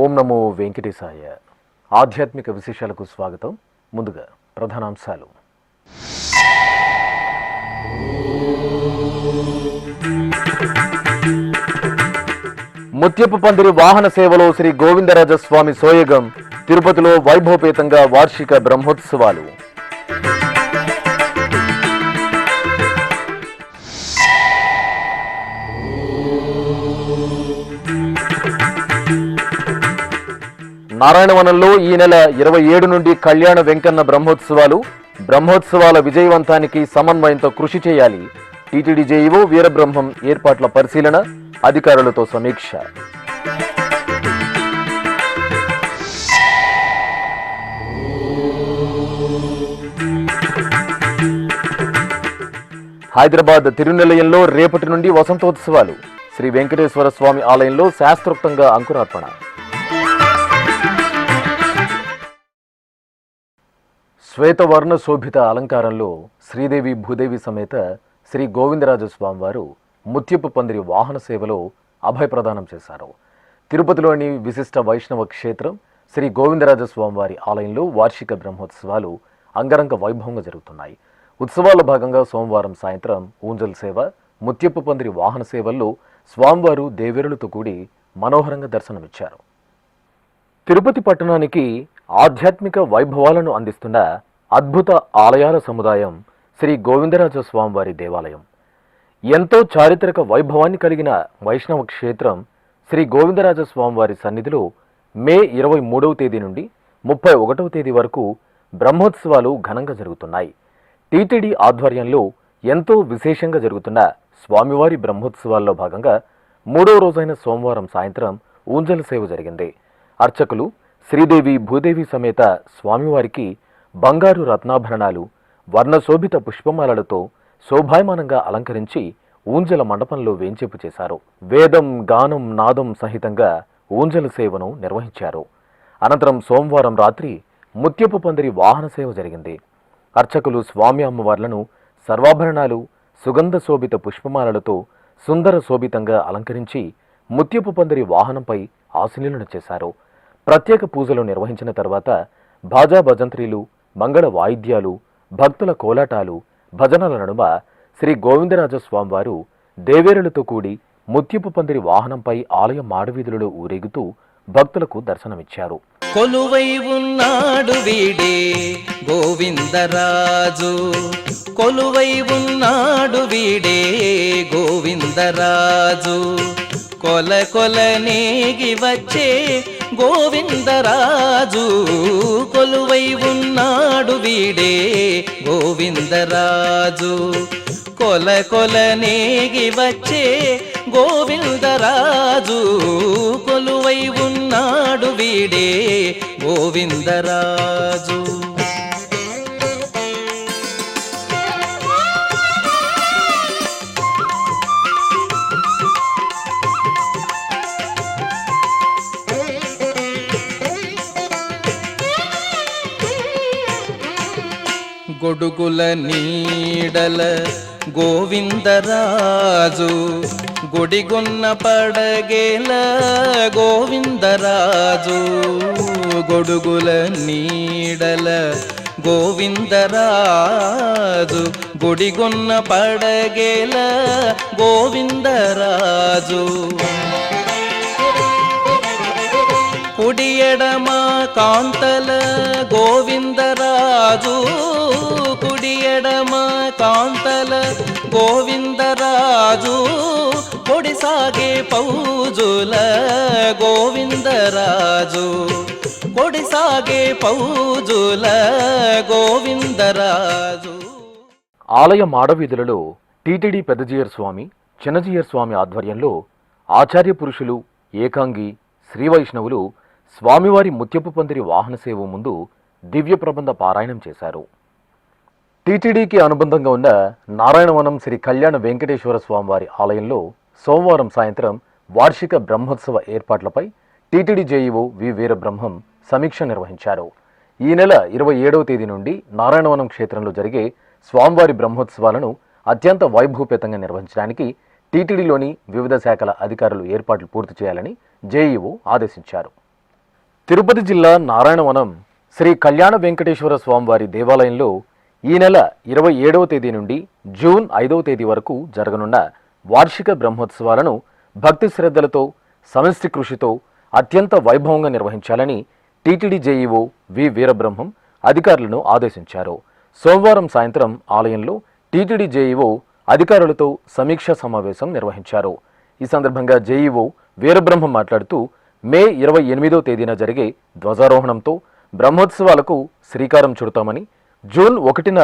ఓం నమో వెంకటేశాయ. ఆధ్యాత్మిక విశేషాలకు స్వాగతం. ముందుగా ప్రధానాంశాలు. ముత్యపు పందిరి వాహన సేవలో శ్రీ గోవిందరాజస్వామి సోయగం. తిరుపతిలో వైభవపేతంగా వార్షిక బ్రహ్మోత్సవాలు. నారాయణవనంలో ఈ నెల 27 నుండి కళ్యాణ వెంకన్న బ్రహ్మోత్సవాలు. బ్రహ్మోత్సవాల విజయవంతానికి సమన్వయంతో కృషి చేయాలి. టీటీడీ జేఈఓ వీరబ్రహ్మం ఏర్పాట్ల పరిశీలన, అధికారులతో సమీక్ష. హైదరాబాద్ తిరునిలయంలో రేపటి నుండి వసంతోత్సవాలు. శ్రీ వెంకటేశ్వర స్వామి ఆలయంలో శాస్త్రోక్తంగా అంకురార్పణ. శ్వేతవర్ణ శోభిత అలంకారంలో శ్రీదేవి భూదేవి సమేత శ్రీ గోవిందరాజస్వామి వారు ముత్యపు పందిరి వాహన సేవలో అభయప్రదానం చేశారు. తిరుపతిలోని విశిష్ట వైష్ణవ క్షేత్రం శ్రీ గోవిందరాజస్వామి వారి ఆలయంలో వార్షిక బ్రహ్మోత్సవాలు అంగరంగ వైభవంగా జరుగుతున్నాయి. ఉత్సవాల భాగంగా సోమవారం సాయంత్రం ఊంజల్ సేవ, ముత్యపు పందిరి వాహన సేవల్లో స్వామివారు దేవేరులతో కూడి మనోహరంగా దర్శనమిచ్చారు. తిరుపతి పట్టణానికి ఆధ్యాత్మిక వైభవాలను అందిస్తున్న అద్భుత ఆలయాల సముదాయం శ్రీ గోవిందరాజస్వామి వారి దేవాలయం. ఎంతో చారిత్రక వైభవాన్ని కలిగిన వైష్ణవ క్షేత్రం శ్రీ గోవిందరాజస్వామి వారి సన్నిధిలో మే 23వ తేదీ నుండి 31వ తేదీ వరకు బ్రహ్మోత్సవాలు ఘనంగా జరుగుతున్నాయి. టీటీడీ ఆధ్వర్యంలో ఎంతో విశేషంగా జరుగుతున్న స్వామివారి బ్రహ్మోత్సవాల్లో భాగంగా 3వ రోజైన సోమవారం సాయంత్రం ఊంజల్ సేవ జరిగింది. అర్చకులు శ్రీదేవి భూదేవి సమేత స్వామివారికి బంగారు రత్నాభరణాలు, వర్ణశోభిత పుష్పమాలలతో శోభాయమానంగా అలంకరించి ఊంజల మండపంలో వేంచేపు చేశారు. వేదం, గానం, నాదం సహితంగా ఊంజల సేవను నిర్వహించారు. అనంతరం సోమవారం రాత్రి ముత్యపు పందిరి వాహన సేవ జరిగింది. అర్చకులు స్వామి అమ్మవార్లను సర్వాభరణాలు, సుగంధ శోభిత పుష్పమాలలతో సుందర శోభితంగా అలంకరించి ముత్యపు పందిరి వాహనంపై ఆశీనులను చేశారు. ప్రత్యేక పూజలు నిర్వహించిన తర్వాత బాజా భజంత్రీలు, మంగళ వాయిద్యాలు, భక్తుల కోలాటాలు, భజనల నడుమ శ్రీ గోవిందరాజస్వామి వారు దేవేరులతో కూడి ముత్యపు పందిరి వాహనంపై ఆలయ మాడవీధులలో ఊరేగుతూ భక్తులకు దర్శనమిచ్చారు. కొలువై ఉన్నాడు వీడే గోవిందరాజు, కొలువై ఉన్నాడు వీడే గోవిందరాజు, కొల కొల నేగి వచ్చే గోవిందరాజు, కొలువై ఉన్నాడు వీడే గోవిందరాజు, కొల కొల నేగి వచ్చే గోవిందరాజు, కొలువై ఉన్నాడు వీడే గోవిందరాజు. గొడుగుల నీడల గోవిందరాజు, గుడిగొన్న పడగేల గోవిందరాజు, గొడుగుల నీడల గోవిందరాజు, గుడిగొన్న పడగేల గోవిందరాజు, కుడి ఎడమ కాంతల గోవిందరాజు, కుడి ఎడమ కాంతల గోవిందరాజు, కొడిసాగే పౌజుల గోవిందరాజు, కొడిసాగే పౌజుల గోవిందరాజు. ఆలయ మాడవీధులలో టీటీడీ పెద్దజీయర్ స్వామి, చిన్నజీయర్ స్వామి ఆధ్వర్యంలో ఆచార్య పురుషులు, ఏకాంగి, శ్రీ వైష్ణవులు స్వామివారి ముత్యపు పందిరి వాహన సేవ ముందు దివ్య ప్రబంధ పారాయణం చేశారు. టీటీడీకి అనుబంధంగా ఉన్న నారాయణవనం శ్రీ కళ్యాణ వెంకటేశ్వర స్వామివారి ఆలయంలో సోమవారం సాయంత్రం వార్షిక బ్రహ్మోత్సవ ఏర్పాట్లపై టీటీడీ జేఈఓ వి వీరబ్రహ్మం సమీక్ష నిర్వహించారు. ఈ నెల 27వ తేదీ నుండి నారాయణవనం క్షేత్రంలో జరిగే స్వామివారి బ్రహ్మోత్సవాలను అత్యంత వైభవపేతంగా నిర్వహించడానికి టీటీడీలోని వివిధ శాఖల అధికారులు ఏర్పాట్లు పూర్తి చేయాలని జేఈఓ ఆదేశించారు. తిరుపతి జిల్లా నారాయణవనం శ్రీ కళ్యాణ వెంకటేశ్వర స్వామివారి దేవాలయంలో ఈ నెల 27వ తేదీ నుండి జూన్ 5వ తేదీ వరకు జరగనున్న వార్షిక బ్రహ్మోత్సవాలను భక్తి శ్రద్ధలతో సమిష్టి కృషితో అత్యంత వైభవంగా నిర్వహించాలని టీటీడీ జేఈఓ వి వీరబ్రహ్మం అధికారులను ఆదేశించారు. సోమవారం సాయంత్రం ఆలయంలో టీటీడీ జేఈఓ అధికారులతో సమీక్షా సమావేశం నిర్వహించారు. ఈ సందర్భంగా జేఈఓ వీరబ్రహ్మం మాట్లాడుతూ మే 28వ తేదీన జరిగే ధ్వజారోహణంతో బ్రహ్మోత్సవాలకు శ్రీకారం చుడతామని, జూన్ 1న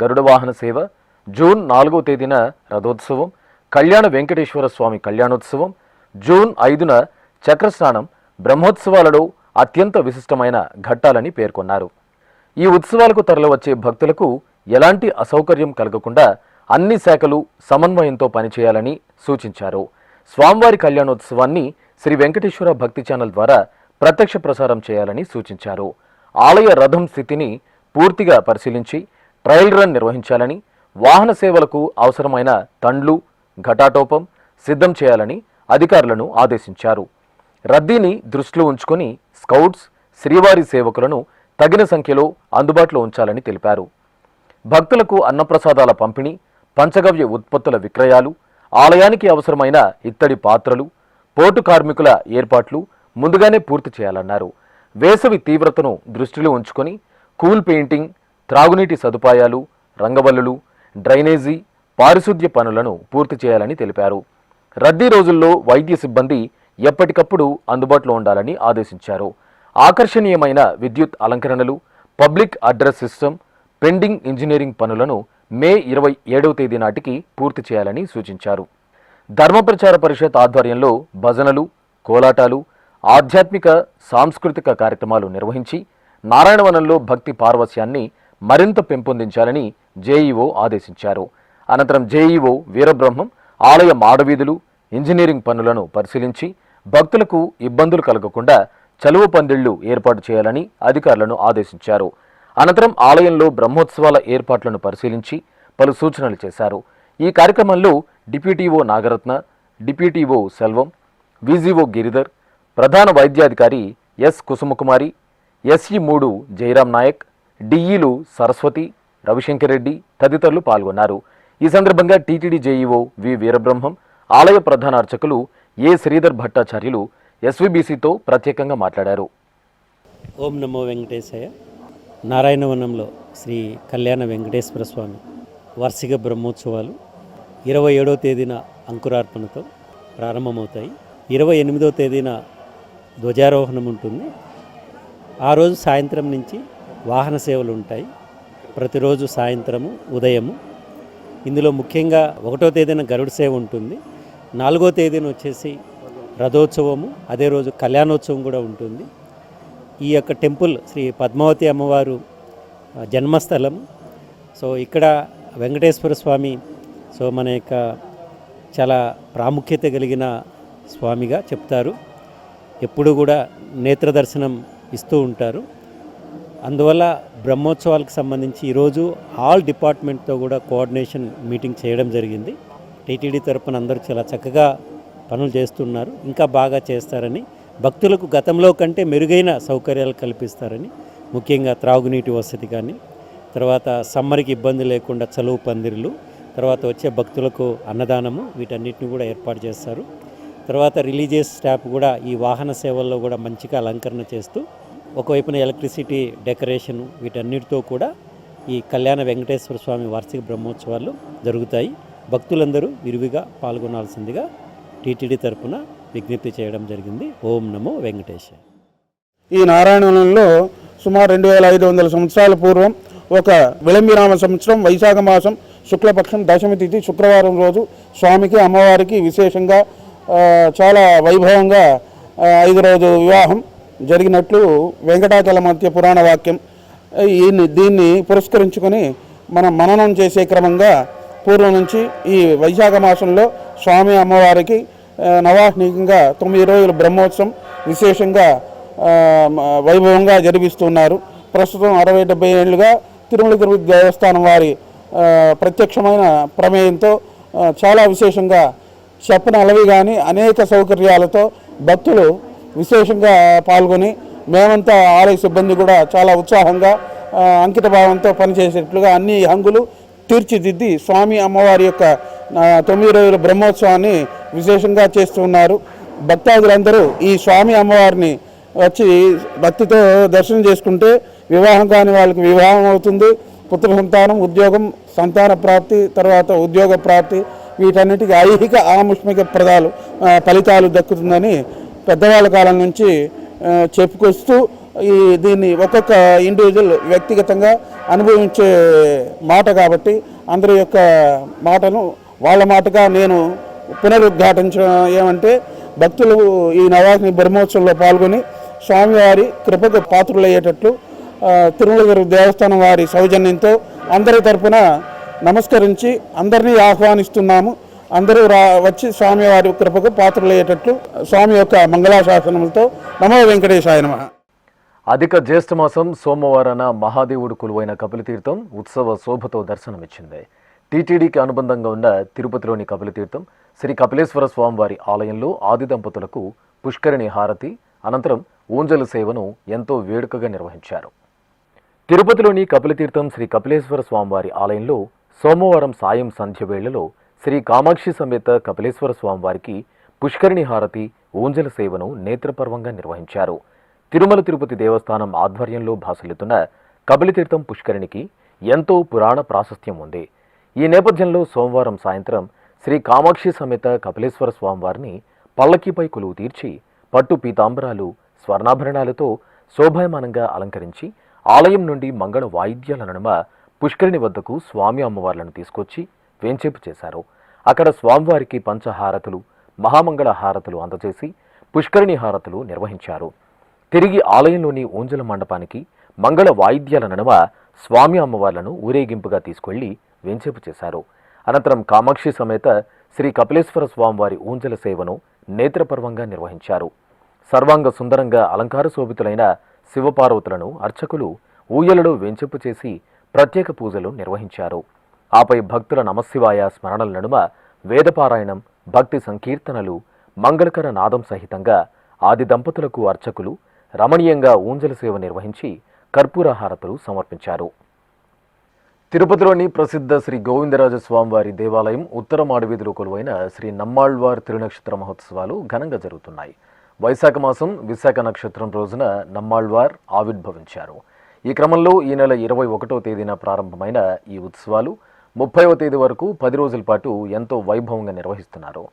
గరుడ వాహన సేవ, జూన్ 4వ తేదీన రథోత్సవం, కళ్యాణ వెంకటేశ్వర స్వామి కళ్యాణోత్సవం, జూన్ 5న చక్రస్నానం బ్రహ్మోత్సవాలలో అత్యంత విశిష్టమైన ఘట్టాలని పేర్కొన్నారు. ఈ ఉత్సవాలకు తరలివచ్చే భక్తులకు ఎలాంటి అసౌకర్యం కలగకుండా అన్ని శాఖలు సమన్వయంతో పనిచేయాలని సూచించారు. స్వామివారి కళ్యాణోత్సవాన్ని శ్రీ వెంకటేశ్వర భక్తి ఛానల్ ద్వారా ప్రత్యక్ష ప్రసారం చేయాలని సూచించారు. ఆలయ రథం స్థితిని పూర్తిగా పరిశీలించి ట్రయల్ రన్ నిర్వహించాలని, వాహన సేవలకు అవసరమైన తండ్లు, ఘటాటోపం సిద్ధం చేయాలని అధికారులను ఆదేశించారు. రద్దీని దృష్టిలో ఉంచుకొని స్కౌట్స్, శ్రీవారి సేవకులను తగిన సంఖ్యలో అందుబాటులో ఉంచాలని తెలిపారు. భక్తులకు అన్నప్రసాదాల పంపిణీ, పంచగవ్య ఉత్పత్తుల విక్రయాలు, ఆలయానికి అవసరమైన ఇత్తడి పాత్రలు, పోటు కార్మికుల ఏర్పాట్లు ముందుగానే పూర్తి చేయాలన్నారు. వేసవి తీవ్రతను దృష్టిలో ఉంచుకొని కూల్ పెయింటింగ్, త్రాగునీటి సదుపాయాలు, రంగవల్లులు, డ్రైనేజీ, పారిశుద్ధ్య పనులను పూర్తి చేయాలని తెలిపారు. రద్దీ రోజుల్లో వైద్య సిబ్బంది ఎప్పటికప్పుడు అందుబాటులో ఉండాలని ఆదేశించారు. ఆకర్షణీయమైన విద్యుత్ అలంకరణలు, public address system, pending engineering పనులను మే 27వ తేదీ నాటికి పూర్తి చేయాలని సూచించారు. ధర్మప్రచార పరిషత్ ఆధ్వర్యంలో భజనలు, కోలాటాలు, ఆధ్యాత్మిక సాంస్కృతిక కార్యక్రమాలు నిర్వహించి నారాయణవనంలో భక్తి పార్వస్యాన్ని మరింత పెంపొందించాలని జేఈఓ ఆదేశించారు. అనంతరం జేఈఓ వీరబ్రహ్మం ఆలయ మాడవీధులు, ఇంజనీరింగ్ పనులను పరిశీలించి భక్తులకు ఇబ్బందులు కలగకుండా చలువ పందిళ్లు ఏర్పాటు చేయాలని అధికారులను ఆదేశించారు. అనంతరం ఆలయంలో బ్రహ్మోత్సవాల ఏర్పాట్లను పరిశీలించి పలు సూచనలు చేశారు. ఈ కార్యక్రమంలో డిప్యూటీఓ నాగరత్న, డిప్యూటీఓ సెల్వం, వీజీఓ గిరిధర్, ప్రధాన వైద్యాధికారి ఎస్ కుసుమకుమారి, SE3 జయరాం నాయక్, డిఈలు సరస్వతి, రవిశంకర్ రెడ్డి తదితరులు పాల్గొన్నారు. ఈ సందర్భంగా టీటీడీ జేఈఓ వి వీరబ్రహ్మం, ఆలయ ప్రధాన అర్చకులు ఏ శ్రీధర్ భట్టాచార్యులు SVBCతో ప్రత్యేకంగా మాట్లాడారు. ఓం నమో వెంకటేశాయ. నారాయణవనంలో శ్రీ కళ్యాణ వెంకటేశ్వర స్వామి వార్షిక బ్రహ్మోత్సవాలు 27వ తేదీన అంకురార్పణతో ప్రారంభమవుతాయి. 28వ తేదీన ధ్వజారోహణం ఉంటుంది. ఆ రోజు సాయంత్రం నుంచి వాహన సేవలు ఉంటాయి. ప్రతిరోజు సాయంత్రము, ఉదయము. ఇందులో ముఖ్యంగా 1వ తేదీన గరుడ సేవ ఉంటుంది. 4వ తేదీన వచ్చేసి రథోత్సవము, అదే రోజు కళ్యాణోత్సవం కూడా ఉంటుంది. ఈ యొక్క టెంపుల్ శ్రీ పద్మావతి అమ్మవారు జన్మస్థలం. సో ఇక్కడ వెంకటేశ్వర స్వామి మన యొక్క చాలా ప్రాముఖ్యత కలిగిన స్వామిగా చెప్తారు. ఎప్పుడు కూడా నేత్ర దర్శనం ఇస్తూ ఉంటారు. అందువల్ల బ్రహ్మోత్సవాలకు సంబంధించి ఈరోజు ఆల్ డిపార్ట్మెంట్తో కూడా కోఆర్డినేషన్ మీటింగ్ చేయడం జరిగింది. టీటీడీ తరపున అందరూ చాలా చక్కగా పనులు చేస్తున్నారు. ఇంకా బాగా చేస్తారని, భక్తులకు గతంలో కంటే మెరుగైన సౌకర్యాలు కల్పిస్తారని, ముఖ్యంగా త్రాగునీటి వసతి కానీ, తర్వాత సమ్మర్కి ఇబ్బంది లేకుండా చలువు పందిర్లు, తర్వాత వచ్చే భక్తులకు అన్నదానము, వీటన్నిటిని కూడా ఏర్పాటు చేస్తారు. తర్వాత రిలీజియస్ స్టాఫ్ కూడా ఈ వాహన సేవల్లో కూడా మంచిగా అలంకరణ చేస్తూ, ఒకవైపున ఎలక్ట్రిసిటీ డెకరేషన్, వీటన్నిటితో కూడా ఈ కళ్యాణ వెంకటేశ్వర స్వామి వార్షిక బ్రహ్మోత్సవాలు జరుగుతాయి. భక్తులందరూ విరివిగా పాల్గొనాల్సిందిగా టీటీడీ తరపున విజ్ఞప్తి చేయడం జరిగింది. ఓం నమో వెంకటేశాయ. ఈ నారాయణవనంలో సుమారు 2500 సంవత్సరాల పూర్వం ఒక విలంబిరామ సంవత్సరం వైశాఖ మాసం శుక్లపక్షం దశమి తిథి శుక్రవారం రోజు స్వామికి అమ్మవారికి విశేషంగా చాలా వైభవంగా 5వ రోజు వివాహం జరిగినట్లు వెంకటాచలమత్య పురాణ వాక్యం. దీన్ని పురస్కరించుకొని మనం మననం చేసే క్రమంగా పూర్వం నుంచి ఈ వైశాఖ మాసంలో స్వామి అమ్మవారికి నవాహ్నికంగా 9 రోజుల బ్రహ్మోత్సవం విశేషంగా వైభవంగా జరిపిస్తున్నారు. ప్రస్తుతం 60-70 ఏళ్లుగా తిరుమల తిరుపతి దేవస్థానం వారి ప్రత్యక్షమైన ప్రమేయంతో చాలా విశేషంగా చెప్పనలవి కానీ అనేక సౌకర్యాలతో భక్తులు విశేషంగా పాల్గొని మేమంతా ఆలయ సిబ్బంది కూడా చాలా ఉత్సాహంగా అంకిత భావంతో పనిచేసేట్లుగా అన్ని హంగులు తీర్చిదిద్ది స్వామి అమ్మవారి యొక్క 9 రోజుల బ్రహ్మోత్సవాన్ని విశేషంగా చేస్తున్నారు. భక్తాదులందరూ ఈ స్వామి అమ్మవారిని వచ్చి భక్తితో దర్శనం చేసుకుంటే వివాహం కాని వాళ్ళకి వివాహం అవుతుంది, పుత్ర సంతానం, ఉద్యోగం, సంతాన ప్రాప్తి, తర్వాత ఉద్యోగ ప్రాప్తి, వీటన్నిటికీ ఐహిక ఆముష్మిక ఫలితాలు దక్కుతుందని పెద్దవాళ్ళ కాలం నుంచి చెప్పుకొస్తూ దీన్ని ఒక్కొక్క ఇండివిజువల్ వ్యక్తిగతంగా అనుభవించే మాట కాబట్టి అందరి యొక్క మాటను వాళ్ళ మాటగా నేను పునరుద్ఘాటించడం ఏమంటే భక్తులు ఈ నవాగ్ని బ్రహ్మోత్సవంలో పాల్గొని స్వామివారి కృపకు పాత్రులయ్యేటట్లు తిరుమల దేవస్థానం వారి సౌజన్యంతో అందరి తరపున నమస్కరించి అందరినీ ఆహ్వానిస్తున్నాము. అందరూ వచ్చి స్వామివారి కృపకు పాత్రలయ్యేటట్లు స్వామి యొక్క మంగళాశాసనములతో నమో వెంకటేశాయ నమః. అధిక జ్యేష్ఠమాసం సోమవారాన మహాదేవుడు కొలువైన కపిలతీర్థం ఉత్సవ శోభతో దర్శనమిచ్చింది. టీటీడీకి అనుబంధంగా ఉన్న తిరుపతిలోని కపిలతీర్థం శ్రీ కపిలేశ్వర స్వామివారి ఆలయంలో ఆది దంపతులకు పుష్కరిణి హారతి అనంతరం ఊంజలు సేవను ఎంతో వేడుకగా నిర్వహించారు. తిరుపతిలోని కపిలతీర్థం శ్రీ కపిలేశ్వర స్వామివారి ఆలయంలో సోమవారం సాయం సంధ్య వేళలో శ్రీ కామాక్షి సమేత కపిలేశ్వర స్వామివారికి పుష్కరిణి హారతి ఊంజల సేవను నేత్రపర్వంగా నిర్వహించారు. తిరుమల తిరుపతి దేవస్థానం ఆధ్వర్యంలో భాసలితున్న కపిలతీర్థం పుష్కరిణికి ఎంతో పురాణ ప్రాశస్త్యం ఉంది. ఈ నేపథ్యంలో సోమవారం సాయంత్రం శ్రీ కామాక్షి సమేత కపిలేశ్వర స్వామివారిని పల్లకీపై కొలువు తీర్చి పట్టు పీతాంబరాలు స్వర్ణాభరణాలతో శోభాయమానంగా అలంకరించి ఆలయం నుండి మంగళ వాయిద్యాల నడుమ పుష్కరిణి వద్దకు స్వామి అమ్మవార్లను తీసుకొచ్చి వేంచేపు చేశారు. అక్కడ స్వామివారికి పంచహారతులు మహామంగళ హారతులు అందజేసి పుష్కరిణి హారతులు నిర్వహించారు. తిరిగి ఆలయంలోని ఊంజల మండపానికి మంగళ వాయిద్యాల నడుమ స్వామి అమ్మవార్లను ఊరేగింపుగా తీసుకెళ్లి వేంచేపు చేశారు. అనంతరం కామాక్షి సమేత శ్రీ కపిలేశ్వర స్వామివారి ఊంజల సేవను నేత్రపర్వంగా నిర్వహించారు. సర్వాంగ సుందరంగా అలంకార శోభితులైన శివపార్వతులను అర్చకులు ఊయలలో వేంచెప్పు చేసి ప్రత్యేక పూజలు నిర్వహించారు. ఆపై భక్తుల నమశివాయ స్మరణల నడుమ వేదపారాయణం, భక్తి సంకీర్తనలు, మంగళకర నాదం సహితంగా ఆది దంపతులకు అర్చకులు రమణీయంగా ఊంజల సేవ నిర్వహించి కర్పూర హారతులు సమర్పించారు. తిరుపతిలోని ప్రసిద్ధ శ్రీ గోవిందరాజ స్వామివారి దేవాలయం ఉత్తర మాడవీధిలో కొలువైన శ్రీ నమ్మాళ్వార్ తిరునక్షత్ర మహోత్సవాలు ఘనంగా జరుగుతున్నాయి. వైశాఖ మాసం విశాఖ నక్షత్రం రోజున నమ్మాళ్వార్ ఆవిర్భవించారు. ఈ క్రమంలో ఈ నెల 21వ తేదీన ప్రారంభమైన ఈ ఉత్సవాలు 30వ తేదీ వరకు 10 రోజుల పాటు ఎంతో వైభవంగా నిర్వహిస్తున్నారు.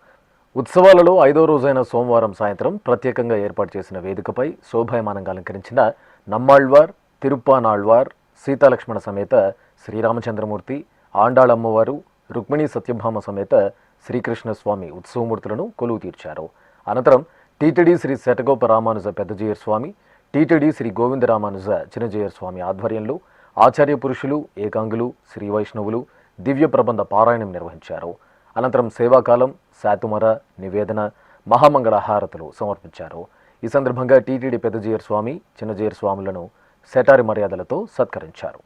ఉత్సవాలలో 5వ రోజైన సోమవారం సాయంత్రం ప్రత్యేకంగా ఏర్పాటు చేసిన వేదికపై శోభాయమానంగా అలంకరించిన నమ్మాళ్వార్, తిరుప్పానాళ్వార్, సీతాలక్ష్మణ సమేత శ్రీరామచంద్రమూర్తి, ఆండాళమ్మవారు, రుక్మిణీ సత్యభామ సమేత శ్రీకృష్ణస్వామి ఉత్సవమూర్తులను కొలువు తీర్చారు. అనంతరం టీటీడీ శ్రీ శటగోప రామానుజ పెద్దజీయర్ స్వామి, టీటీడీ శ్రీ గోవింద రామానుజ చిన్నజీయర్ స్వామి ఆధ్వర్యంలో ఆచార్య పురుషులు, ఏకాంగులు, శ్రీ వైష్ణవులు దివ్య ప్రబంధ పారాయణం నిర్వహించారు. అనంతరం సేవాకాలం, శాతుమర, నివేదన, మహామంగళ హారతులు సమర్పించారు. ఈ సందర్భంగా టీటీడీ పెద్దజీయర్ స్వామి, చిన్నజీయర్ స్వాములను శటారి మర్యాదలతో సత్కరించారు.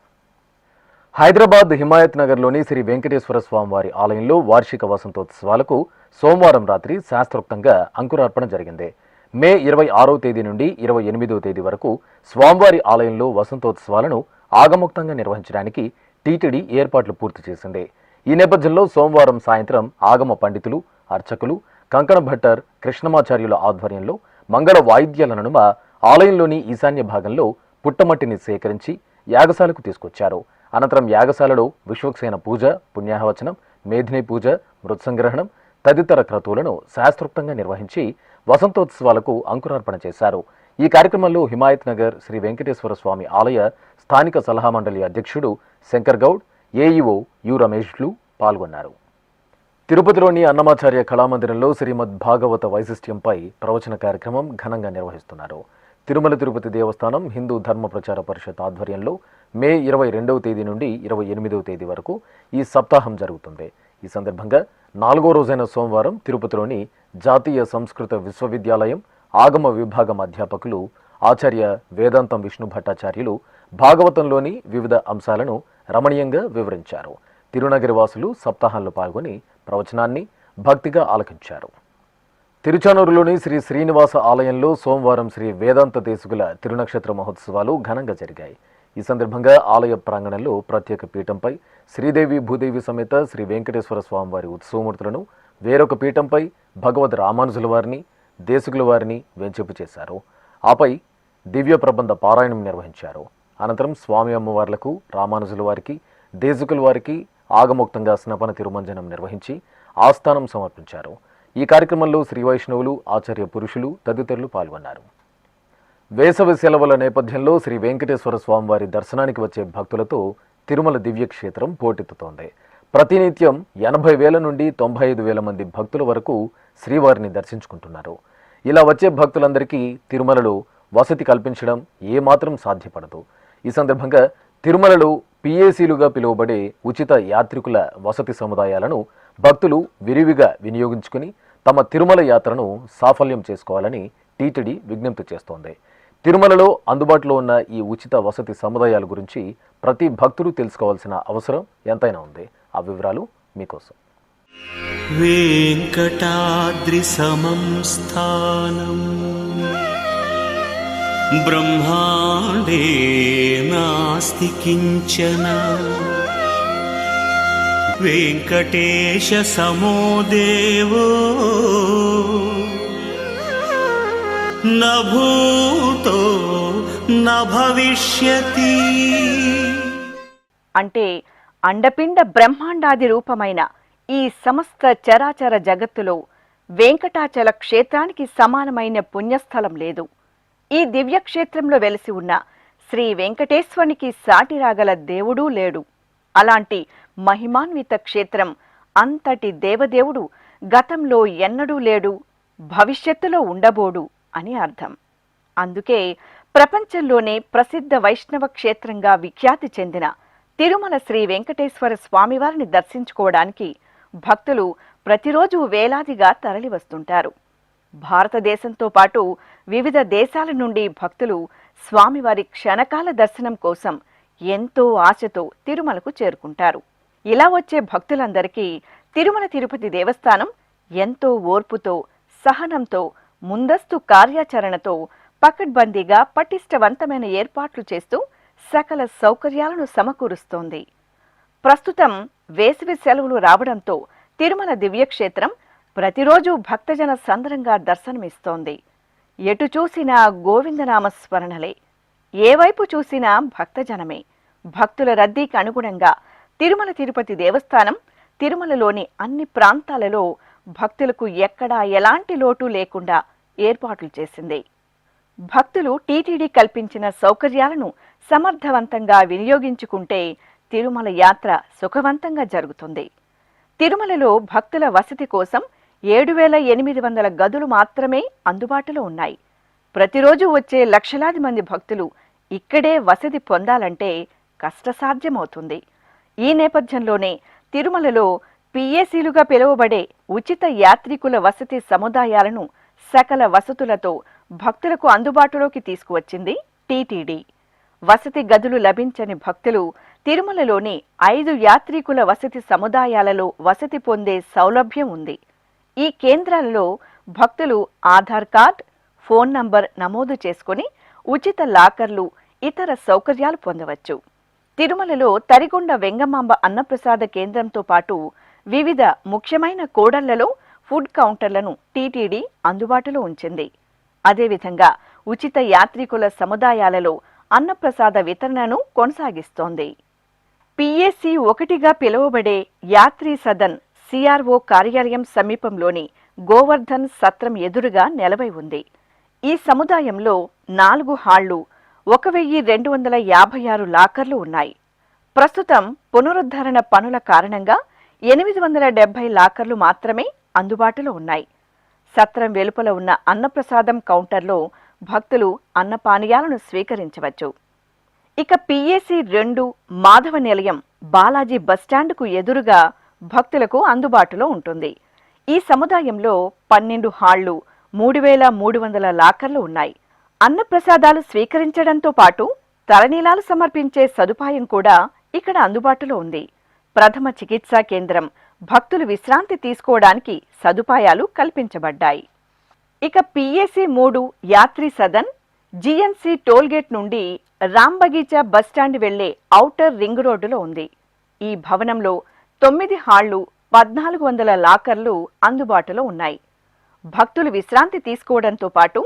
హైదరాబాద్ హిమాయత్ నగర్లోని శ్రీ వెంకటేశ్వర స్వామివారి ఆలయంలో వార్షిక వసంతోత్సవాలకు సోమవారం రాత్రి శాస్త్రోక్తంగా అంకురార్పణ జరిగింది. మే 26వ తేదీ నుండి 28వ తేదీ వరకు స్వామివారి ఆలయంలో వసంతోత్సవాలను ఆగమోక్తంగా నిర్వహించడానికి టీటీడీ ఏర్పాట్లు పూర్తి చేసింది. ఈ నేపథ్యంలో సోమవారం సాయంత్రం ఆగమ పండితులు, అర్చకులు, కంకణ భట్టర్, కృష్ణమాచార్యుల ఆధ్వర్యంలో మంగళ వాయిద్యాల నడుమ ఆలయంలోని ఈశాన్య భాగంలో పుట్టమట్టిని సేకరించి యాగశాలకు తీసుకొచ్చారు. అనంతరం యాగశాలలో విశ్వక్సేన పూజ, పుణ్యాహవచనం, మేధిని పూజ, మృత్సంగ్రహణం తదితర క్రతువులను శాస్త్రోక్తంగా నిర్వహించి వసంతోత్సవాలకు అంకురార్పణ చేశారు. ఈ కార్యక్రమంలో హిమాయత్ నగర్ శ్రీ వెంకటేశ్వర స్వామి ఆలయ స్థానిక సలహా మండలి అధ్యక్షుడు శంకర్ గౌడ్, ఏఈఓ యు రమేష్లు పాల్గొన్నారు. తిరుపతిలోని అన్నమాచార్య కళామందిరంలో శ్రీమద్ భాగవత వైశిష్ట్యంపై ప్రవచన కార్యక్రమం ఘనంగా నిర్వహిస్తున్నారు. తిరుమల తిరుపతి దేవస్థానం హిందూ ధర్మ ప్రచార పరిషత్ ఆధ్వర్యంలో మే 22వ తేదీ నుండి 28వ తేదీ వరకు ఈ సప్తాహం జరుగుతుంది. ఈ సందర్భంగా 4వ రోజైన సోమవారం తిరుపతిలోని జాతీయ సంస్కృత విశ్వవిద్యాలయం ఆగమ విభాగం అధ్యాపకులు ఆచార్య వేదాంతం విష్ణు భట్టాచార్యులు భాగవతంలోని వివిధ అంశాలను రమణీయంగా వివరించారు. తిరునగిరి వాసులు సప్తాహంలో పాల్గొని ప్రవచనాన్ని భక్తిగా ఆలకించారు. తిరుచానూరులోని శ్రీ శ్రీనివాస ఆలయంలో సోమవారం శ్రీ వేదాంత దేశికుల తిరునక్షత్ర మహోత్సవాలు ఘనంగా జరిగాయి. ఈ సందర్భంగా ఆలయ ప్రాంగణంలో ప్రత్యేక పీఠంపై శ్రీదేవి భూదేవి సమేత శ్రీ వెంకటేశ్వర స్వామివారి ఉత్సవమూర్తులను, వేరొక పీఠంపై భగవద్ రామానుజుల వారిని, దేశికుల వారిని వెంచేపు చేశారు. ఆపై దివ్య ప్రబంధ పారాయణం నిర్వహించారు. అనంతరం స్వామి అమ్మవార్లకు, రామానుజుల వారికి, దేశికుల వారికి ఆగమోక్తంగా స్నపన తిరుమంజనం నిర్వహించి ఆస్థానం సమర్పించారు. ఈ కార్యక్రమంలో శ్రీ వైష్ణవులు, ఆచార్య పురుషులు తదితరులు పాల్గొన్నారు. వేసవి సెలవుల నేపథ్యంలో శ్రీ వెంకటేశ్వర స్వామివారి దర్శనానికి వచ్చే భక్తులతో తిరుమల దివ్యక్షేత్రం పోటెత్తుతోంది. ప్రతినిత్యం 80,000 నుండి 95,000 మంది భక్తుల వరకు శ్రీవారిని దర్శించుకుంటున్నారు. ఇలా వచ్చే భక్తులందరికీ తిరుమలలో వసతి కల్పించడం ఏమాత్రం సాధ్యపడదు. ఈ సందర్భంగా తిరుమలలో పిఏసీలుగా పిలువబడే ఉచిత యాత్రికుల వసతి సముదాయాలను భక్తులు విరివిగా వినియోగించుకుని తమ తిరుమల యాత్రను సాఫల్యం చేసుకోవాలని టీటీడీ విజ్ఞప్తి చేస్తోంది. తిరుమలలో అందుబాటులో ఉన్న ఈ ఉచిత వసతి సముదాయాల గురించి ప్రతి భక్తుడు తెలుసుకోవాల్సిన అవసరం ఎంతైనా ఉంది. ఆ వివరాలు మీకోసం. వెంకటాద్రి సమం స్థానం బ్రహ్మాండే నాస్తి కించన వెంకటేశ సమో దేవో న భూతో న భవిష్యతి. అంటే అండపిండ బ్రహ్మాండాది రూపమైన ఈ సమస్త చరాచర జగత్తులో వెంకటాచల క్షేత్రానికి సమానమైన పుణ్యస్థలం లేదు. ఈ దివ్యక్షేత్రంలో వెలిసి ఉన్న శ్రీ వెంకటేశ్వరునికి సాటి రాగల దేవుడూ లేడు. అలాంటి మహిమాన్విత క్షేత్రం, అంతటి దేవదేవుడు గతంలో ఎన్నడూ లేడు, భవిష్యత్తులో ఉండబోడు అని అర్థం. అందుకే ప్రపంచంలోనే ప్రసిద్ధ వైష్ణవ క్షేత్రంగా విఖ్యాతి చెందిన తిరుమల శ్రీ వెంకటేశ్వర స్వామివారిని దర్శించుకోవడానికి భక్తులు ప్రతిరోజు వేలాదిగా తరలివస్తుంటారు. భారతదేశంతో పాటు వివిధ దేశాల నుండి భక్తులు స్వామివారి క్షణకాల దర్శనం కోసం ఎంతో ఆశతో తిరుమలకు చేరుకుంటారు. ఇలా వచ్చే భక్తులందరికీ తిరుమల తిరుపతి దేవస్థానం ఎంతో ఓర్పుతో, సహనంతో, ముందస్తు కార్యాచరణతో పకడ్బందీగా పటిష్టవంతమైన ఏర్పాట్లు చేస్తూ సకల సౌకర్యాలను సమకూరుస్తోంది. ప్రస్తుతం వేసవి సెలవులు రావడంతో తిరుమల దివ్యక్షేత్రం ప్రతిరోజు భక్తజన సందరంగా దర్శనమిస్తోంది. ఎటు చూసినా గోవిందనామ స్మరణలే, ఏ వైపు చూసినా భక్తజనమే. భక్తుల రద్దీకి అనుగుణంగా తిరుమల తిరుపతి దేవస్థానం తిరుమలలోని అన్ని ప్రాంతాలలో భక్తులకు ఎక్కడా ఎలాంటి లోటు లేకుండా ఏర్పాట్లు చేసింది. భక్తులు టీటీడీ కల్పించిన సౌకర్యాలను సమర్థవంతంగా వినియోగించుకుంటే తిరుమల యాత్ర సుఖవంతంగా జరుగుతుంది. తిరుమలలో భక్తుల వసతి కోసం 7,800 గదులు మాత్రమే అందుబాటులో ఉన్నాయి. ప్రతిరోజు వచ్చే లక్షలాది మంది భక్తులు ఇక్కడే వసతి పొందాలంటే కష్టసాధ్యమవుతుంది. ఈ నేపథ్యంలోనే తిరుమలలో పిఏసీలుగా పిలువబడే ఉచిత యాత్రికుల వసతి సముదాయాలను సకల వసతులతో భక్తులకు అందుబాటులోకి తీసుకువచ్చింది టీటీడీ. వసతి గదులు లభించని భక్తులు తిరుమలలోని 5 యాత్రికుల వసతి సముదాయాలలో వసతి పొందే సౌలభ్యం ఉంది. ఈ కేంద్రాలలో భక్తులు ఆధార్ కార్డ్, ఫోన్ నంబర్ నమోదు చేసుకుని ఉచిత లాకర్లు, ఇతర సౌకర్యాలు పొందవచ్చు. తిరుమలలో తరిగొండ వెంగమాంబ అన్నప్రసాద కేంద్రంతో పాటు వివిధ ముఖ్యమైన కూడళ్లలో ఫుడ్ కౌంటర్లను టీటీడీ అందుబాటులో ఉంచింది. అదేవిధంగా ఉచిత యాత్రికుల సముదాయాలలో అన్నప్రసాద వితరణను కొనసాగిస్తోంది. పిఏసీ 1గా పిలువబడే యాత్రీ సదన్ సిఆర్ఓ కార్యాలయం సమీపంలోని గోవర్ధన్ సత్రం ఎదురుగా నెలవై ఉంది. ఈ సముదాయంలో 4 హాళ్లు, 1,256 లాకర్లు ఉన్నాయి. ప్రస్తుతం పునరుద్ధరణ పనుల కారణంగా 870 లాకర్లు మాత్రమే అందుబాటులో ఉన్నాయి. సత్రం వెలుపల ఉన్న అన్నప్రసాదం కౌంటర్లో భక్తులు అన్నపానీయాలను స్వీకరించవచ్చు. ఇక PAC 2 మాధవ నిలయం బాలాజీ బస్టాండ్కు ఎదురుగా భక్తులకు అందుబాటులో ఉంటుంది. ఈ సముదాయంలో 12 హాళ్లు, 3300 లాకర్లు ఉన్నాయి. అన్నప్రసాదాలు స్వీకరించడంతో పాటు తలనీలాలు సమర్పించే సదుపాయం కూడా ఇక్కడ అందుబాటులో ఉంది. ప్రథమ చికిత్సా కేంద్రం, భక్తులు విశ్రాంతి తీసుకోవడానికి సదుపాయాలు కల్పించబడ్డాయి. ఇక PAC 3 Yatri Sadan GNC tollgate నుండి రాంబగీచా బస్టాండ్ వెళ్లే ఔటర్ రింగ్ రోడ్డులో ఉంది. ఈ భవనంలో 9 హాళ్లు, 1400 లాకర్లు అందుబాటులో ఉన్నాయి. భక్తులు విశ్రాంతి తీసుకోవడంతో పాటు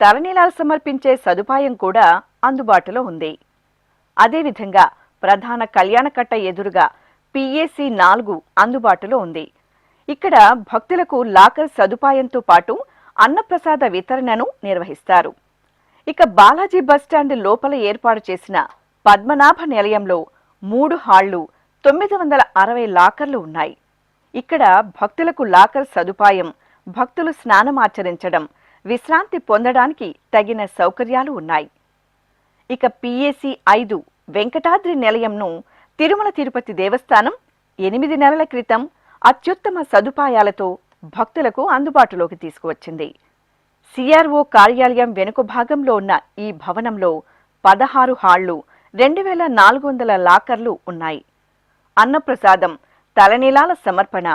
తలనీలాలు సమర్పించే సదుపాయం కూడా అందుబాటులో ఉంది. అదేవిధంగా ప్రధాన కళ్యాణకట్ట ఎదురుగా PAC 4 అందుబాటులో ఉంది. ఇక్కడ భక్తులకు లాకర్ సదుపాయంతో పాటు అన్నప్రసాద వితరణను నిర్వహిస్తారు. ఇక బాలాజీ బస్టాండ్ లోపల ఏర్పాటు చేసిన పద్మనాభ నిలయంలో 3 హాళ్లు, 960 లాకర్లు ఉన్నాయి. ఇక్కడ భక్తులకు లాకర్ సదుపాయం, భక్తులు స్నానమాచరించడం, విశ్రాంతి పొందడానికి తగిన సౌకర్యాలు ఉన్నాయి. ఇక PAC 5 వెంకటాద్రి నిలయంను తిరుమల తిరుపతి దేవస్థానం 8 నెలల క్రితం అత్యుత్తమ సదుపాయాలతో భక్తులకు అందుబాటులోకి తీసుకువచ్చింది. CRO కార్యాలయం వెనుక భాగంలో ఉన్న ఈ భవనంలో 16 హాళ్లు, 2400 లాకర్లు ఉన్నాయి. అన్నప్రసాదం, తలనీలాల సమర్పణ,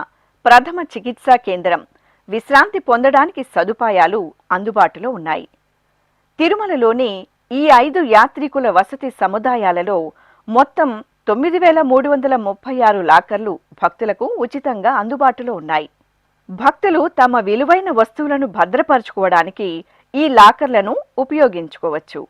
ప్రథమ చికిత్సా కేంద్రం, విశ్రాంతి పొందడానికి సదుపాయాలు అందుబాటులో ఉన్నాయి. తిరుమలలోని ఈ 5 యాత్రికుల వసతి సముదాయాలలో మొత్తం 9336 లాకర్లు భక్తులకు ఉచితంగా అందుబాటులో ఉన్నాయి. భక్తులు తమ విలువైన వస్తువులను భద్రపరచుకోవడానికి ఈ లాకర్లను ఉపయోగించుకోవచ్చు.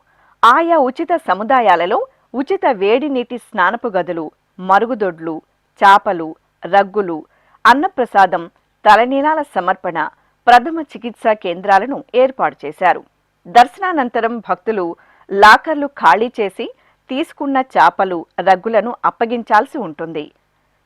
ఆయా ఉచిత సముదాయాలలో ఉచిత వేడి నీటి స్నానపు గదులు, మరుగుదొడ్లు, చాపలు, రగ్గులు, అన్నప్రసాదం, తలనీలాల సమర్పణ, ప్రథమ చికిత్సా కేంద్రాలను ఏర్పాటు చేశారు. దర్శనానంతరం భక్తులు లాకర్లు ఖాళీ చేసి తీసుకున్న చాపలు, రగ్గులను అప్పగించాల్సి ఉంటుంది.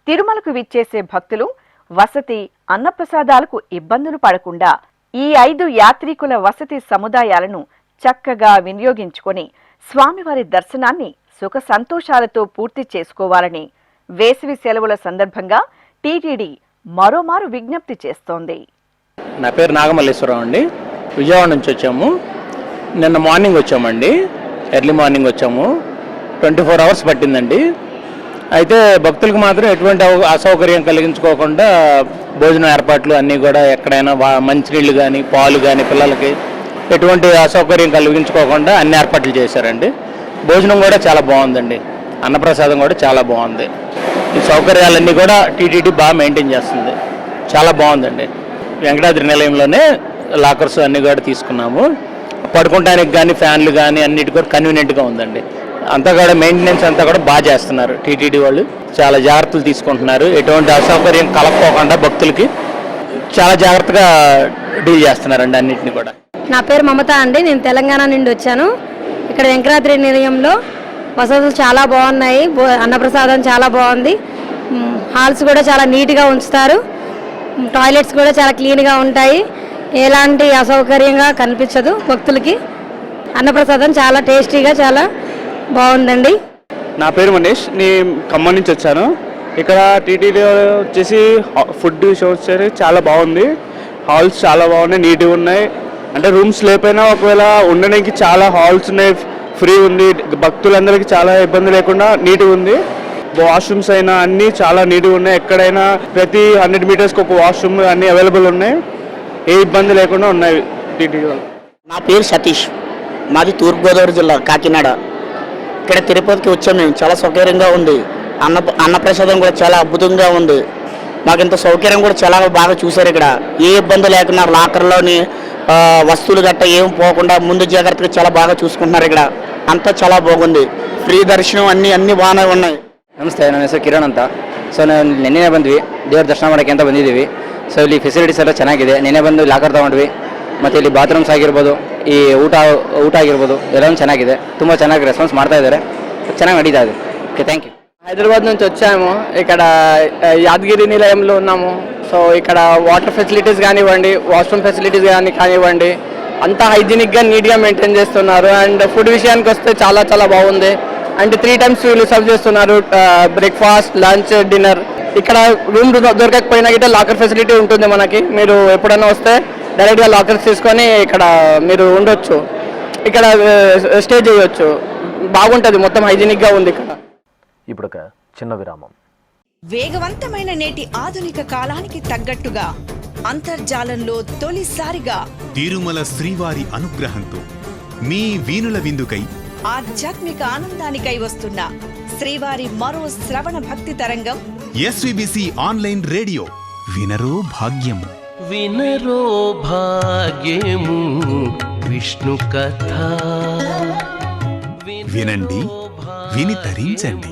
తిరుమలకు విచ్చేసే భక్తులు వసతి, అన్నప్రసాదాలకు ఇబ్బందులు పడకుండా ఈ 5 యాత్రికుల వసతి సముదాయాలను చక్కగా వినియోగించుకొని స్వామివారి దర్శనాన్ని సుఖ సంతోషాలతో పూర్తి చేసుకోవాలని వేసవి సెలవుల సందర్భంగా టీటీడీ మరోమారు విజ్ఞప్తి చేస్తోంది. నా పేరు నాగమల్లేశ్వరరావు అండి. విజయవాడ నుంచి వచ్చాము. నిన్న మార్నింగ్ వచ్చామండి, ఎర్లీ మార్నింగ్ వచ్చాము. 24 అవర్స్ పట్టిందండి. అయితే భక్తులకు మాత్రం ఎటువంటి అసౌకర్యం కలిగించుకోకుండా భోజనం ఏర్పాట్లు అన్నీ కూడా ఎక్కడైనా మంచినీళ్ళు కానీ, పాలు కానీ పిల్లలకి ఎటువంటి అసౌకర్యం కలిగించుకోకుండా అన్ని ఏర్పాట్లు చేశారండి. భోజనం కూడా చాలా బాగుందండి, అన్నప్రసాదం కూడా చాలా బాగుంది. ఈ సౌకర్యాలన్నీ కూడా టీటీడీ బాగా మెయింటైన్ చేస్తుంది, చాలా బాగుందండి. వెంకటాద్రి నిలయంలోనే లాకర్స్ అన్నీ కూడా తీసుకున్నాము. పడుకోవడానికి కానీ, ఫ్యాన్లు కానీ అన్నిటి కూడా కన్వీనియంట్గా ఉందండి. అంతా కూడా మెయింటెనెన్స్ అంతా కూడా బాగా చేస్తున్నారు టీటీడీ వాళ్ళు. చాలా జాగ్రత్తలు తీసుకుంటున్నారు, ఎటువంటి అసౌకర్యం కలగకోకుండా భక్తులకి చాలా జాగ్రత్తగా డీల్ చేస్తున్నారండి అన్నింటినీ కూడా. నా పేరు మమత అండి, నేను తెలంగాణ నుండి వచ్చాను. ఇక్కడ వెంకటాద్రి నిలయంలో వసతులు చాలా బాగున్నాయి, అన్నప్రసాదం చాలా బాగుంది, హాల్స్ కూడా చాలా నీట్గా ఉంచుతారు, టాయిలెట్స్ కూడా చాలా క్లీన్గా ఉంటాయి, ఎలాంటి అసౌకర్యంగా కనిపించదు భక్తులకి. అన్నప్రసాదం చాలా టేస్టీగా చాలా బాగుందండి. నా పేరు మనీష్, నేను ఖమ్మం నుంచి వచ్చాను. ఇక్కడ టీటీడీ వచ్చేసి ఫుడ్ షోస్ చాలా బాగుంది, హాల్స్ చాలా బాగున్నాయి, నీట్గా ఉన్నాయి. అంటే రూమ్స్ లేకపోయినా ఒకవేళ ఉండడానికి చాలా హాల్స్ ఉన్నాయి, ఫ్రీ ఉంది, భక్తులందరికీ చాలా ఇబ్బంది లేకుండా నీట్గా ఉంది. వాష్రూమ్స్ అయినా అన్నీ చాలా నీట్గా ఉన్నాయి. ఎక్కడైనా ప్రతి 100 మీటర్స్కి ఒక వాష్రూమ్ అన్నీ అవైలబుల్ ఉన్నాయి, ఏ ఇబ్బంది లేకుండా ఉన్నాయి టీటీడీ. నా పేరు సతీష్, మాది తూర్పుగోదావరి జిల్లా కాకినాడ. ఇక్కడ తిరుపతికి వచ్చాము మేము, చాలా సౌకర్యంగా ఉంది. అన్నప్రసాదం కూడా చాలా అద్భుతంగా ఉంది. మాకు ఇంత సౌకర్యం కూడా చాలా బాగా చూశారు. ఇక్కడ ఏ ఇబ్బంది లేకుండా లాకర్లోని వస్తువులు గట్ట ఏం పోకుండా ముందు జాగ్రత్తగా చాలా బాగా చూసుకుంటున్నారు. ఇక్కడ ಅಂತಾ ಚಾಲ ಬಾಗುಂದಿ ಫ್ರೀ ದರ್ಶನ ಅನ್ನಿ ಬಾನೇ ఉన్నాయి. ನಮಸ್ತೆ, ನನ್ನ ಹೆಸರು ಕಿರಣ್ ಅಂತ. ಸೊ ನಾವು ನಿನ್ನೆ ಬಂದ್ವಿ ದೇವರ ದರ್ಶನ ಮಾಡೋಕ್ಕೆ ಅಂತ ಬಂದಿದ್ದೀವಿ. ಸೊ ಇಲ್ಲಿ ಫೆಸಿಲಿಟೀಸ್ ಎಲ್ಲ ಚೆನ್ನಾಗಿದೆ. ನಿನ್ನೆ ಬಂದು ಲಾಕರ್ ತೊಗೊಂಡ್ವಿ, ಮತ್ತು ಇಲ್ಲಿ ಬಾತ್ರೂಮ್ಸ್ ಆಗಿರ್ಬೋದು, ಈ ಊಟ ಆಗಿರ್ಬೋದು ಎಲ್ಲವೂ ಚೆನ್ನಾಗಿದೆ. ತುಂಬ ಚೆನ್ನಾಗಿ ರೆಸ್ಪಾನ್ಸ್ ಮಾಡ್ತಾ ಇದ್ದಾರೆ, ಚೆನ್ನಾಗಿ ನಡೀತಾ ಇದೆ. Okay, thank you. హైదరాబాద్ నుంచి వచ్చాము. ఇక్కడ యాదగిరి నిలయంలో ఉన్నాము. సో ఇక్కడ వాటర్ ఫెసిలిటీస్ కానివ్వండి, వాష్రూమ్ ఫెసిలిటీస్ కానివ్వండి, అంతా హైజీనిక్గా నీట్గా మెయింటైన్ చేస్తున్నారు. అండ్ ఫుడ్ విషయానికి వస్తే చాలా చాలా బాగుంది. అండ్ 3 times వీళ్ళు సర్వ్ చేస్తున్నారు, బ్రేక్ఫాస్ట్, లంచ్, డిన్నర్. ఇక్కడ రూమ్ దొరకకపోయినా గిట్ట లాకర్ ఫెసిలిటీ ఉంటుంది మనకి. మీరు ఎప్పుడైనా వస్తే డైరెక్ట్గా లాకర్స్ తీసుకొని ఇక్కడ మీరు ఉండొచ్చు, ఇక్కడ స్టే చేయొచ్చు. బాగుంటుంది, మొత్తం హైజీనిక్గా ఉంది ఇక్కడ. ఇప్పుడు ఒక చిన్న విరామం. వేగవంతమైన నేటి ఆధునిక కాలానికి తగ్గట్టుగా అంతర్జాలంలో తొలిసారిగా తిరుమల శ్రీవారి అనుగ్రహంతో మీ వీణుల విందుకై ఆధ్యాత్మిక ఆనందానికై వస్తున్న శ్రీవారి మరో శ్రవణ భక్తి తరంగం ఎస్విబిసి ఆన్లైన్ రేడియో. వినరో భాగ్యము, వినరో భాగ్యము విష్ణు కథ. వినండి, విని తరించండి.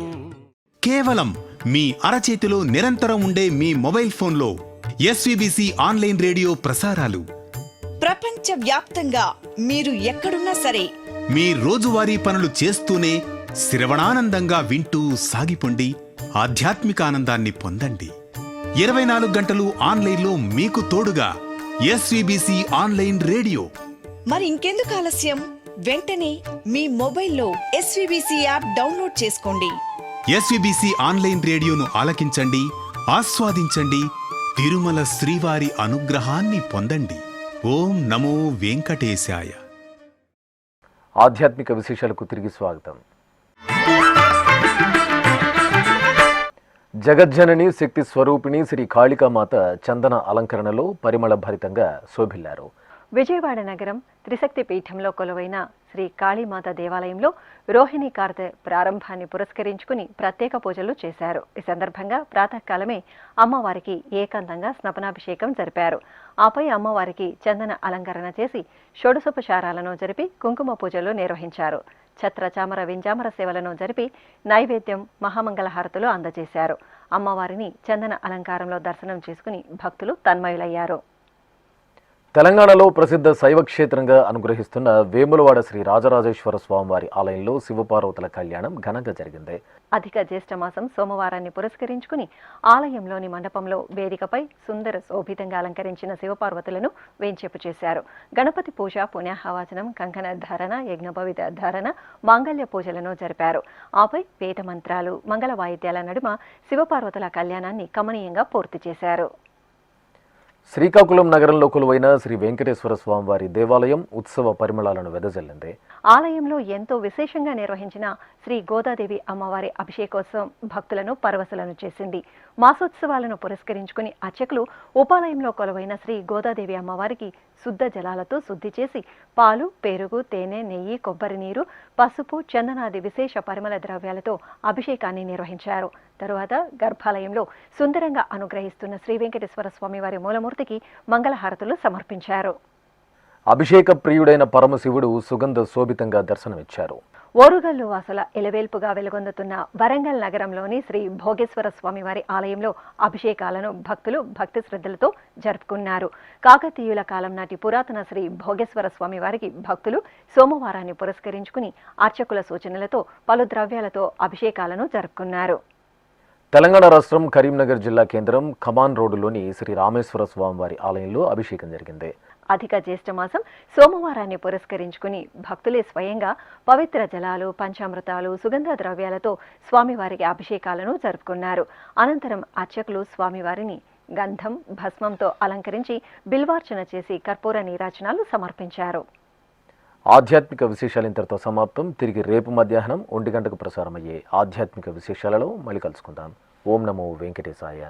కేవలం మీ అరచేతిలో నిరంతరం ఉండే మీ మొబైల్ ఫోన్లో ఎస్విబిసి ఆన్లైన్ రేడియో ప్రసారాలు. ప్రపంచ వ్యాప్తంగా మీరు ఎక్కడున్నా సరే మీ రోజువారీ పనులు చేస్తూనే శ్రవణానందంగా వింటూ సాగిపోండి, ఆధ్యాత్మిక ఆనందాన్ని పొందండి. 24 గంటలు ఆన్లైన్లో మీకు తోడుగా ఎస్విబిసి ఆన్లైన్ రేడియో. మరి ఇంకెందుకు ఆలస్యం? వెంటనే మీ మొబైల్లో ఎస్విబిసి యాప్ డౌన్లోడ్ చేసుకోండి. ఎస్విబిసి ఆన్లైన్ రేడియోను ఆలకించండి, ఆస్వాదించండి, తిరుమల శ్రీవారి అనుగ్రహాన్ని పొందండి. ఓం నమో వెంకటేశాయ. ఆధ్యాత్మిక విశేషాలకు తిరిగి స్వాగతం. జగజ్జనని శక్తి స్వరూపిణి శ్రీ కాళికామాత చందన అలంకరణలో పరిమళ భరితంగా శోభిల్లారు. విజయవాడ నగరం త్రిశక్తి పీఠంలో కొలువైన శ్రీ కాళీమాత దేవాలయంలో రోహిణి కార్తె ప్రారంభాన్ని పురస్కరించుకుని ప్రత్యేక పూజలు చేశారు. ఈ సందర్భంగా ప్రాతకాలమే అమ్మవారికి ఏకాంతంగా స్నపనాభిషేకం జరిపారు. ఆపై అమ్మవారికి చందన అలంకరణ చేసి షోడశోపచారాలను జరిపి కుంకుమ పూజలు నిర్వహించారు. ఛత్ర చామర వింజామర సేవలను జరిపి నైవేద్యం, మహామంగళహారతులు అందజేశారు. అమ్మవారిని చందన అలంకారంలో దర్శనం చేసుకుని భక్తులు తన్మయులయ్యారు. తెలంగాణలో ప్రసిద్ధ శైవ క్షేత్రంగా అనుగ్రహిస్తున్న వేములవాడ శ్రీ రాజరాజేశ్వర స్వామివారి ఆలయంలో శివపార్వతుల కళ్యాణం ఘనంగా జరిగింది. అధిక జ్యేష్ఠ మాసం సోమవారాన్ని పురస్కరించుకుని ఆలయంలోని మండపంలో వేదికపై సుందర శోభితంగా అలంకరించిన శివపార్వతులను వేంచేపు చేశారు. గణపతి పూజ, పుణ్యాహవాచనం, కంకణ ధారణ, యజ్ఞభవిత ధారణ, మాంగళ్య పూజలను జరిపారు. ఆపై వేద మంత్రాలు, మంగళ వాయిద్యాల నడుమ శివపార్వతుల కళ్యాణాన్ని కమనీయంగా పూర్తి చేశారు. శ్రీకాకుళం నగరంలో కొలువైన శ్రీ వెంకటేశ్వర స్వామివారి దేవాలయం ఉత్సవ పరిమళాలను వెదజల్లింది. ఆలయంలో ఎంతో విశేషంగా నిర్వహించిన శ్రీ గోదాదేవి అమ్మవారి అభిషేకోత్సవం భక్తులను పరవశులను చేసింది. మాసోత్సవాలను పురస్కరించుకుని అర్చకులు ఉపాలయంలో కొలువైన శ్రీ గోదాదేవి అమ్మవారికి శుద్ధ జలాలతో శుద్ధి చేసి పాలు, పెరుగు, తేనె, నెయ్యి, కొబ్బరి నీరు, పసుపు, చందనాది విశేష పరిమళ ద్రవ్యాలతో అభిషేకాన్ని నిర్వహించారు. తరువాత గర్భాలయంలో సుందరంగా అనుగ్రహిస్తున్న శ్రీ వెంకటేశ్వర స్వామివారి మూలమూర్తికి మంగళహారతులు సమర్పించారు. అభిషేక ప్రియుడైన పరమశివుడు సుగంధ శోభితంగా దర్శనమిచ్చారు. ఓరుగల్లు వాసుల ఎలవేల్పుగా వెలుగొందుతున్న వరంగల్ నగరంలోని శ్రీ భోగేశ్వర స్వామివారి ఆలయంలో అభిషేకాలను భక్తులు భక్తి శ్రద్ధలతో జరుపుకున్నారు. కాకతీయుల కాలం నాటి పురాతన శ్రీ భోగేశ్వర స్వామివారికి భక్తులు సోమవారాన్ని పురస్కరించుకుని అర్చకుల సూచనలతో పలు ద్రవ్యాలతో అభిషేకాలను జరుపుకున్నారు. తెలంగాణ రాష్ట్రం కరీంనగర్ జిల్లా కేంద్రం ఖమాన్ రోడ్డులోని శ్రీ రామేశ్వర స్వామివారి ఆలయంలో అభిషేకం జరిగింది. అధిక జ్యేష్ఠమాసం సోమవారాన్ని పురస్కరించుకుని భక్తులే స్వయంగా పవిత్ర జలాలు, పంచామృతాలు, సుగంధ ద్రవ్యాలతో స్వామివారికి అభిషేకాలను జరుపుకున్నారు. అనంతరం అర్చకులు స్వామివారిని గంధం, భస్మంతో అలంకరించి బిల్వార్చన చేసి కర్పూర నీరాజనాలు సమర్పించారు. ఆధ్యాత్మిక విశేషాలు ఇంతటితో సమాప్తం. తిరిగి రేపు మధ్యాహ్నం 1 గంటకు ప్రసారమయ్యే ఆధ్యాత్మిక విశేషాలలో మళ్ళీ కలుసుకుందాం. ఓం నమో వెంకటేశాయ.